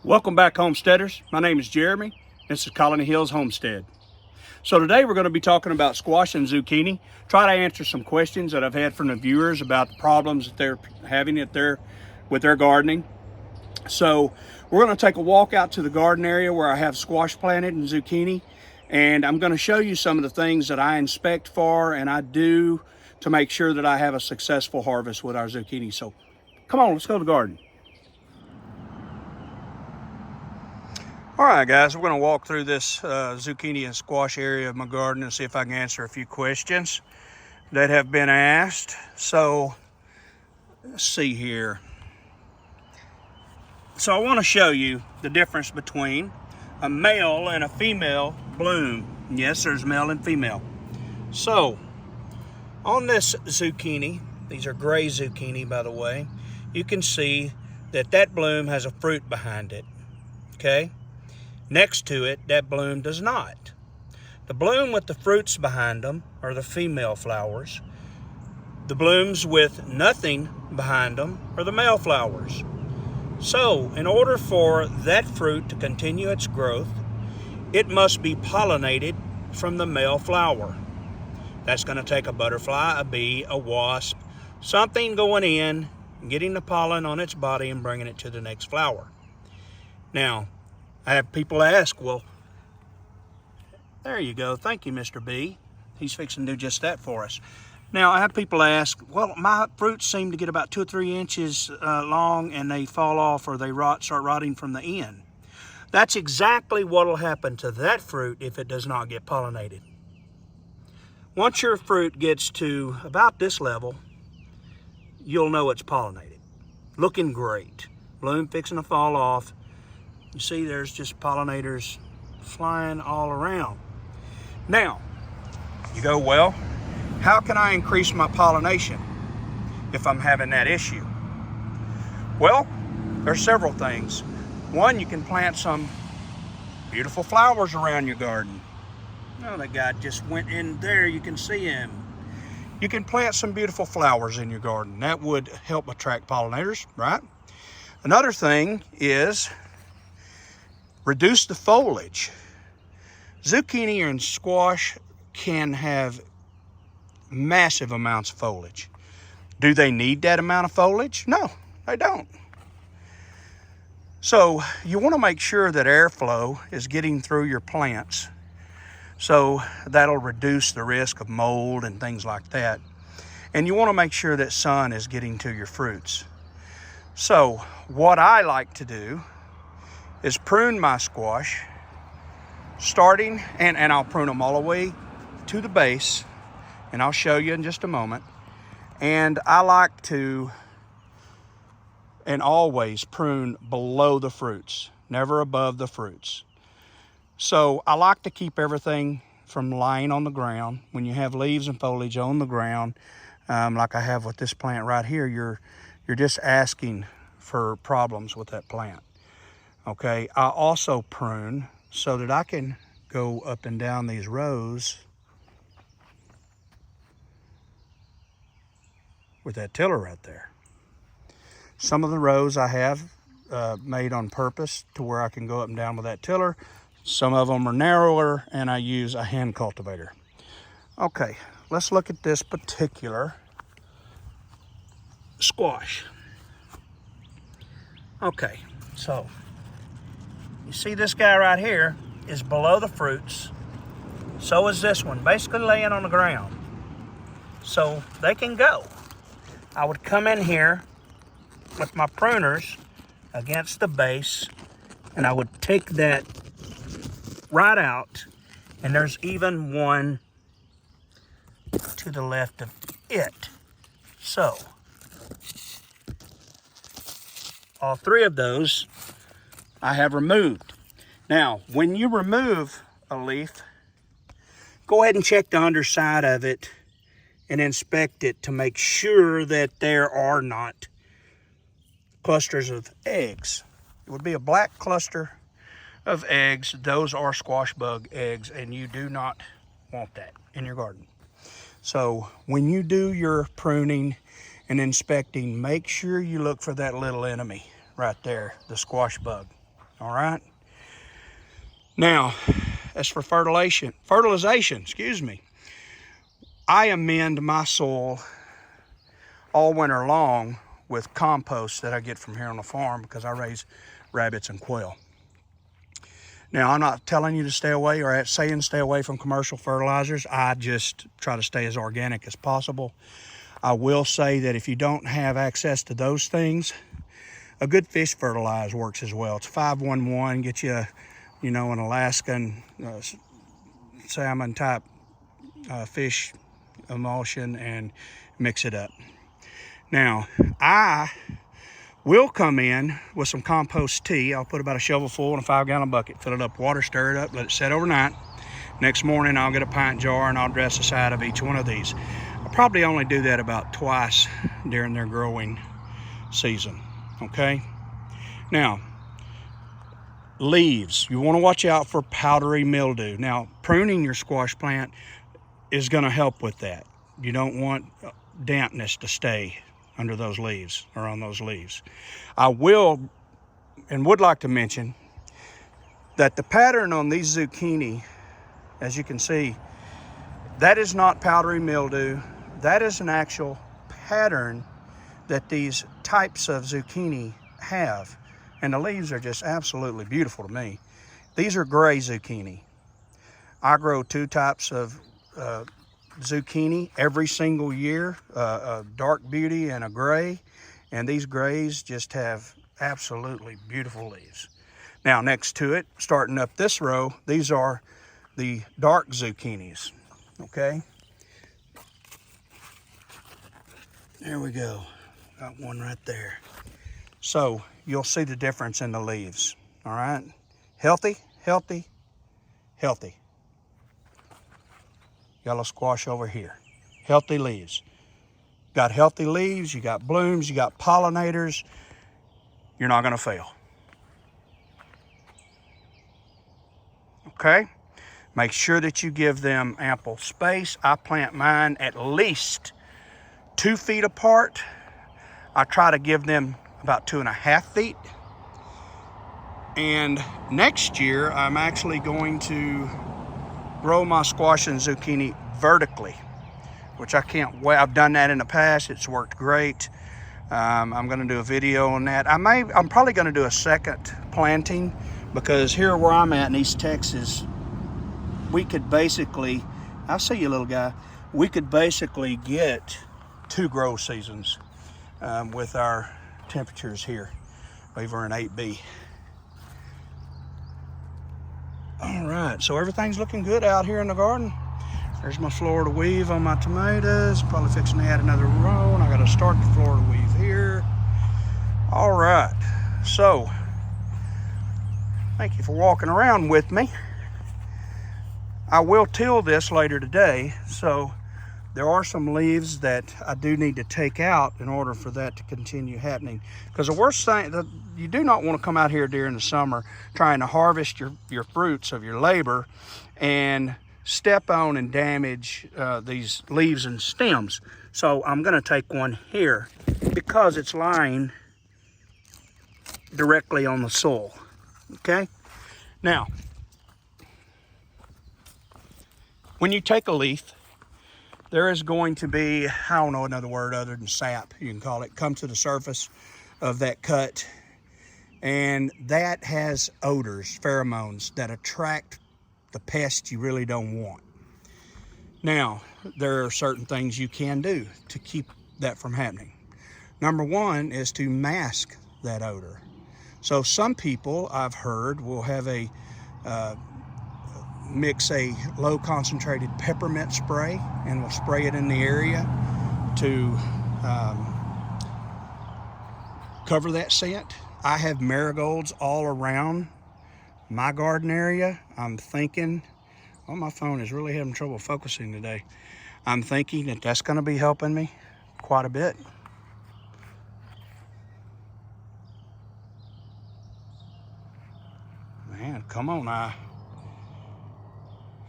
Welcome back, homesteaders. My name is Jeremy. This is Colony Hills Homestead. So today we're going to be talking about squash and zucchini. Try to answer some questions that I've had from the viewers about the problems that they're having with their gardening. So we're going to take a walk out to the garden area where I have squash planted and zucchini, and I'm going to show you some of the things that I inspect for and I do to make sure that I have a successful harvest with our zucchini. So come on, let's go to the garden. All right, guys, we're going to walk through this zucchini and squash area of my garden and see if I can answer a few questions that have been asked. So let's see here. So I want to show you the difference between a male and a female bloom. Yes, there's male and female. So on this zucchini, these are gray zucchini, by the way, you can see that that bloom has a fruit behind it, okay? Next to it, that bloom does not. The bloom with the fruits behind them are the female flowers. The blooms with nothing behind them are the male flowers. So, in order for that fruit to continue its growth, it must be pollinated from the male flower. That's going to take a butterfly, a bee, a wasp, something going in, getting the pollen on its body and bringing it to the next flower. Now, I have people ask, well, there you go. Thank you, Mr. B. He's fixing to do just that for us. Now, I have people ask, well, my fruits seem to get about 2 or 3 inches long and they fall off or they start rotting from the end. That's exactly what will happen to that fruit if it does not get pollinated. Once your fruit gets to about this level, you'll know it's pollinated. Looking great. Bloom fixing to fall off. You see there's just pollinators flying all around. Now, you go, well, how can I increase my pollination if I'm having that issue? Well, there's several things. One, you can plant some beautiful flowers around your garden. Oh, that guy just went in there, you can see him. You can plant some beautiful flowers in your garden. That would help attract pollinators, right? Another thing is reduce the foliage. Zucchini and squash can have massive amounts of foliage. Do they need that amount of foliage? No, they don't. So you want to make sure that airflow is getting through your plants. So that'll reduce the risk of mold and things like that. And you want to make sure that sun is getting to your fruits. So what I like to do is prune my squash, starting, and I'll prune them all the way to the base, and I'll show you in just a moment. And I like to, and always prune below the fruits, never above the fruits. So I like to keep everything from lying on the ground. When you have leaves and foliage on the ground, like I have with this plant right here, you're just asking for problems with that plant. Okay, I also prune so that I can go up and down these rows with that tiller right there. Some of the rows I have made on purpose to where I can go up and down with that tiller. Some of them are narrower and I use a hand cultivator. Okay, let's look at this particular squash. Okay, so you see this guy right here is below the fruits. So is this one, basically laying on the ground. So they can go. I would come in here with my pruners against the base and I would take that right out, and there's even one to the left of it. So all 3 of those I have removed. Now, when you remove a leaf, go ahead and check the underside of it and inspect it to make sure that there are not clusters of eggs. It would be a black cluster of eggs. Those are squash bug eggs, and you do not want that in your garden. So when you do your pruning and inspecting, make sure you look for that little enemy right there, the squash bug. all right? Now, as for fertilization, excuse me, I amend my soil all winter long with compost that I get from here on the farm because I raise rabbits and quail. Now, I'm not telling you to stay away or saying stay away from commercial fertilizers. I just try to stay as organic as possible. I will say that if you don't have access to those things, a good fish fertilizer works as well. It's 511, get you, you know, an Alaskan salmon type fish emulsion and mix it up. Now, I will come in with some compost tea. I'll put about a shovel full in a 5-gallon bucket, fill it up, water, stir it up, let it set overnight. Next morning, I'll get a pint jar and I'll dress the side of each one of these. I'll probably only do that about twice during their growing season, okay? Now, leaves. You want to watch out for powdery mildew. Now, pruning your squash plant is going to help with that. You don't want dampness to stay under those leaves or on those leaves. I will and would like to mention that the pattern on these zucchini, as you can see, that is not powdery mildew. That is an actual pattern that these types of zucchini have. And the leaves are just absolutely beautiful to me. These are gray zucchini. I grow 2 types of zucchini every single year, a dark beauty and a gray, and these grays just have absolutely beautiful leaves. Now next to it, starting up this row, these are the dark zucchinis, okay? There we go, got one right there. So you'll see the difference in the leaves, all right? Healthy, healthy, healthy. Yellow squash over here. Healthy leaves. Got healthy leaves, you got blooms, you got pollinators. You're not gonna fail. Okay? Make sure that you give them ample space. I plant mine at least 2 feet apart. I try to give them about 2.5 feet. And next year, I'm actually going to grow my squash and zucchini vertically, which I can't wait. I've done that in the past. It's worked great. I'm going to do a video on that. I'm probably going to do a second planting because here where I'm at in East Texas, we could basically, I'll see you little guy, we could basically get 2 grow seasons with our temperatures here. We're in 8B. All right, so everything's looking good out here in the garden. There's my Florida weave on my tomatoes. Probably fixing to add another row, and I gotta start the Florida weave here. All right, so thank you for walking around with me. I will till this later today, so there are some leaves that I do need to take out in order for that to continue happening. Because the worst thing, you do not want to come out here during the summer trying to harvest your fruits of your labor and step on and damage these leaves and stems. So I'm going to take one here because it's lying directly on the soil. Okay? Now, when you take a leaf, there is going to be, I don't know another word other than sap, you can call it, come to the surface of that cut. And that has odors, pheromones, that attract the pests you really don't want. Now, there are certain things you can do to keep that from happening. Number one is to mask that odor. So some people, I've heard, will have mix a low concentrated peppermint spray and will spray it in the area to cover that scent. I have marigolds all around my garden area. I'm thinking, oh, my phone is really having trouble focusing today. I'm thinking that that's going to be helping me quite a bit. Man, come on now.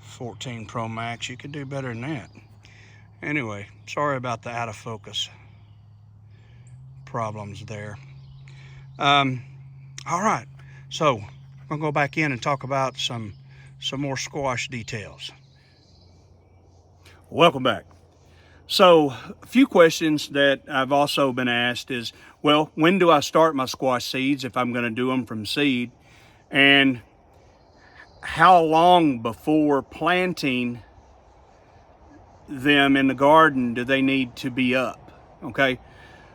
14 Pro Max, you could do better than that. Anyway, sorry about the out of focus problems there. All right, so We'll go back in and talk about some more squash details. Welcome back. So a few questions that I've also been asked is, well, when do I start my squash seeds if I'm going to do them from seed? And how long before planting them in the garden do they need to be up? Okay,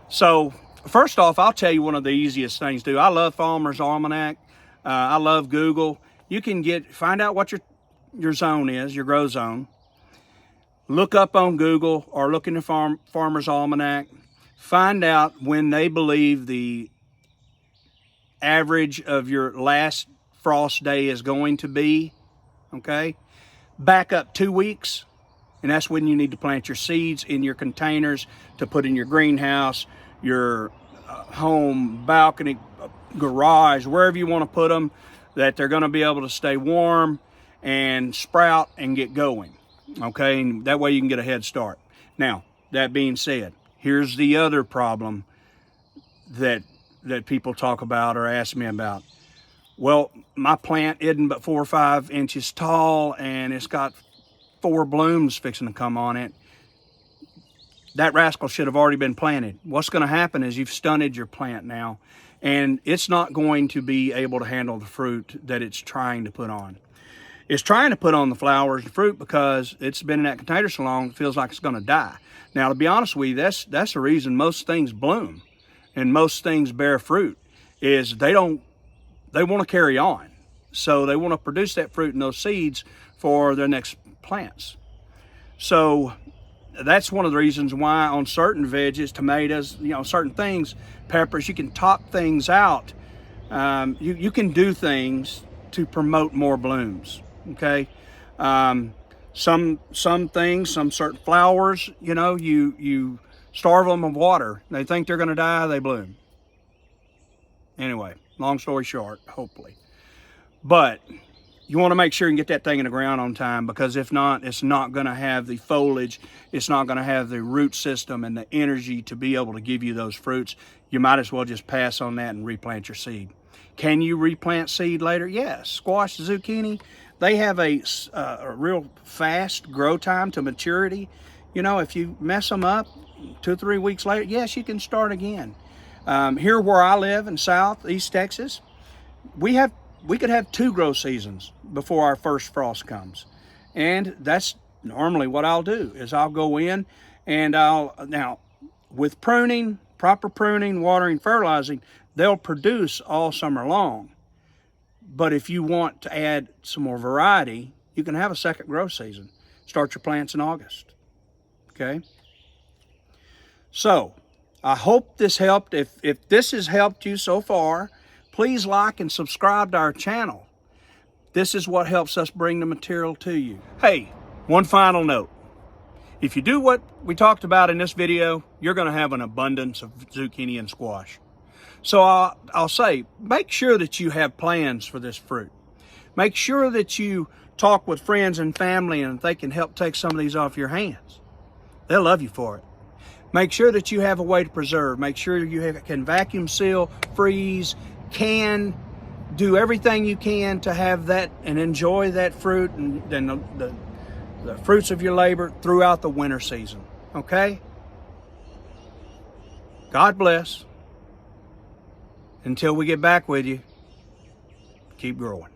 so first off, I'll tell you one of the easiest things to do. I love Farmer's Almanac. I love Google. You can find out what your zone is, your grow zone. Look up on Google or look in the Farmer's Almanac. Find out when they believe the average of your last frost day is going to be, okay? Back up 2 weeks, and that's when you need to plant your seeds in your containers to put in your greenhouse, your home, balcony, garage, wherever you want to put them, that they're going to be able to stay warm and sprout and get going. Okay, and that way you can get a head start. Now, that being said, here's the other problem that people talk about or ask me about. Well, my plant isn't but 4 or 5 inches tall and it's got 4 blooms fixing to come on it. That rascal should have already been planted. What's going to happen is you've stunted your plant now, and it's not going to be able to handle the fruit that it's trying to put on. It's trying to put on the flowers and fruit because it's been in that container so long, it feels like it's going to die. Now, to be honest with you, that's the reason most things bloom and most things bear fruit, is they want to carry on. So they want to produce that fruit and those seeds for their next plants. So that's one of the reasons why on certain veggies, tomatoes, certain things, peppers, you can top things out. You can do things to promote more blooms. Okay, some things, some certain flowers, you starve them of water. They think they're going to die, they bloom. Anyway, long story short, hopefully. But you want to make sure you can get that thing in the ground on time, because if not, it's not going to have the foliage, it's not going to have the root system and the energy to be able to give you those fruits. You might as well just pass on that and replant your seed. Can you replant seed later? Yes. Squash, zucchini, they have a real fast grow time to maturity. If you mess them up 2 or 3 weeks later, yes, you can start again. Here where I live in Southeast Texas, we could have 2 grow seasons before our first frost comes. And that's normally what I'll do, is I'll go in and now with pruning, proper pruning, watering, fertilizing, they'll produce all summer long. But if you want to add some more variety, you can have a second grow season. Start your plants in August. Okay? So, I hope this helped. If this has helped you so far, please like and subscribe to our channel. This is what helps us bring the material to you. Hey, one final note. If you do what we talked about in this video, you're going to have an abundance of zucchini and squash. So I'll say, make sure that you have plans for this fruit. Make sure that you talk with friends and family, and they can help take some of these off your hands. They'll love you for it. Make sure that you have a way to preserve. Make sure you can vacuum seal, freeze, can, do everything you can to have that and enjoy that fruit and the fruits of your labor throughout the winter season. Okay? God bless. Until we get back with you, keep growing.